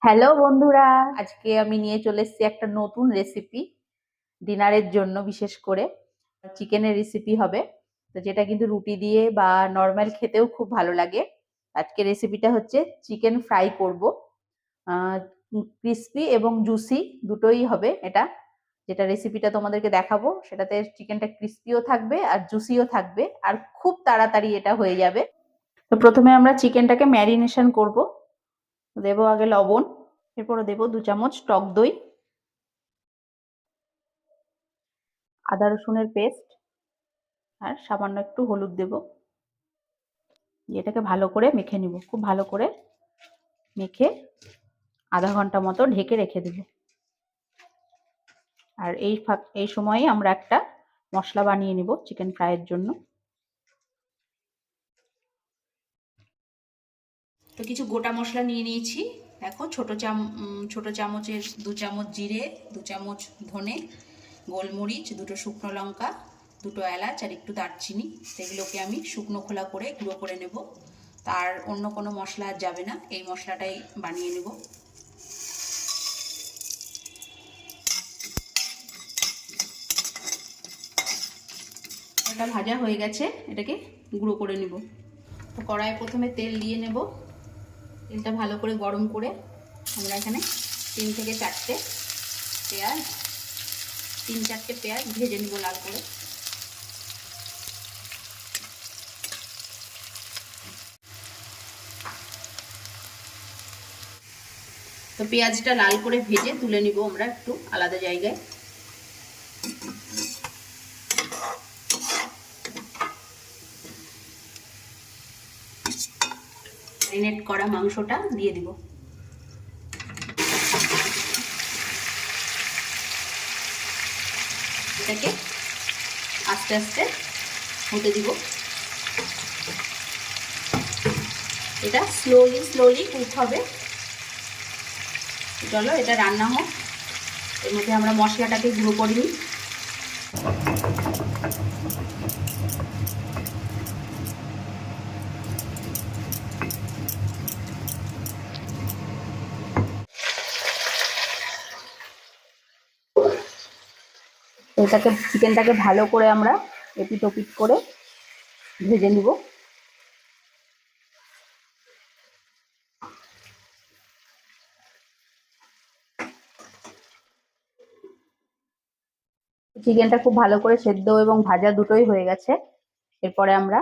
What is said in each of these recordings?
Hello বন্ধুরা, আজকে আমি নিয়ে চলে এসেছি একটা নতুন রেসিপি ডিনারের জন্য। বিশেষ করে চিকেনের রেসিপি হবে, তো যেটা কিন্তু রুটি দিয়ে বা নর্মাল খেতেও খুব ভালো লাগে। আজকে রেসিপিটা হচ্ছে চিকেন ফ্রাই করব। ক্রিস্পি এবং জুসি দুটোই হবে এটা। যেটা রেসিপিটা তোমাদেরকে দেখাবো সেটাতে চিকেনটা ক্রিস্পিও থাকবে আর জুসিও থাকবে, আর খুব তাড়াতাড়ি এটা হয়ে যাবে। তো প্রথমে আমরা চিকেনটাকে ম্যারিনেশন করব। দেবো আগে লবণ, এরপরে দেবো 2 চামচ টক দই, আদা রসুনের পেস্ট, আর সামান্য একটু হলুদ দেব। এটাকে ভালো করে মেখে নিব, খুব ভালো করে মেখে আধা ঘন্টা মতো ঢেকে রেখে দেব। আর এই সময়ে আমরা একটা মশলা বানিয়ে নিব চিকেন ফ্রাইয়ের জন্য। তো কিছু গোটা মশলা নিয়ে নিয়েছি। দেখো, ছোট চামচের 2 চামচ জিরে, 2 চামচ ধনে, গোলমরিচ, 2টো শুকনো লঙ্কা, 2টো এলাচ আর একটু দারচিনি। সেগুলোকে আমি শুকনো খোলা করে গুঁড়ো করে নেব। তার অন্য কোনো মশলা আর যাবে না, এই মশলাটাই বানিয়ে নেব। এটা ভাজা হয়ে গেছে, এটাকে গুঁড়ো করে নেব। তো কড়াইয়ে প্রথমে তেল দিয়ে নেব। তেলটা ভালো করে গরম করে আমরা এখানে 3 থেকে 4টে পেঁয়াজ ভেজে নিব লাল করে। তো পেঁয়াজটা লাল করে ভেজে তুলে নিব আমরা একটু আলাদা জায়গায়। ম্যারিনেট করা মাংসটা দিয়ে দিব। এটাকে আস্তে আস্তে হতে দিব। এটা স্লোলি কুক হবে। চলো এটা রান্না হোক, এর মধ্যে আমরা মশলাটাকে গুঁড়ো করে নিই। এটাকে চিকেনটাকে ভালো করে আমরা এপিট ওপিট করে ভেজে নিব। চিকেনটা খুব ভালো করে সেদ্ধ এবং ভাজা দুটোই হয়ে গেছে। এরপরে আমরা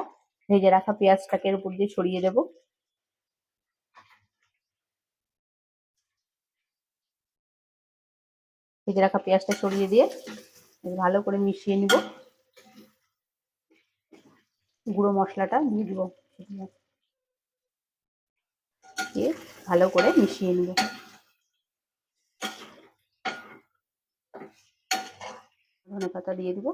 ভেজে রাখা পেঁয়াজটাকে এর উপর দিয়ে ছড়িয়ে দেব। ভেজে রাখা পেঁয়াজটা ছড়িয়ে দিয়ে ভালো করে মিশিয়ে নিব। গুঁড়ো মশলাটা দিয়ে দিব, দিয়ে ভালো করে মিশিয়ে নিব। ধনেপাতা দিয়ে দিব।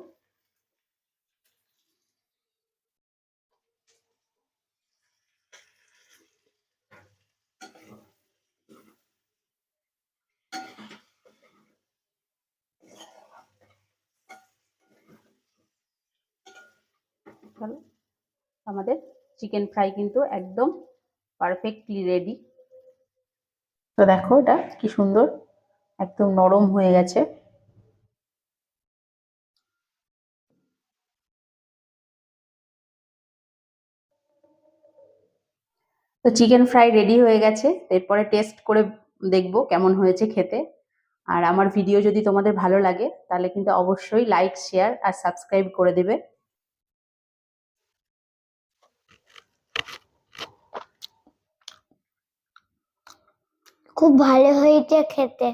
আমাদের চিকেন ফ্রাই কিন্তু একদম পারফেক্টলি রেডি। তো দেখো এটা কি সুন্দর একদম নরম হয়ে গেছে। তো চিকেন ফ্রাই রেডি হয়ে গেছে। এরপরে টেস্ট করে দেখবো কেমন হয়েছে খেতে। আর আমার ভিডিও যদি তোমাদের ভালো লাগে তাহলে কিন্তু অবশ্যই লাইক, শেয়ার আর সাবস্ক্রাইব করে দেবে। খুব ভালো হয়েছে খেতে।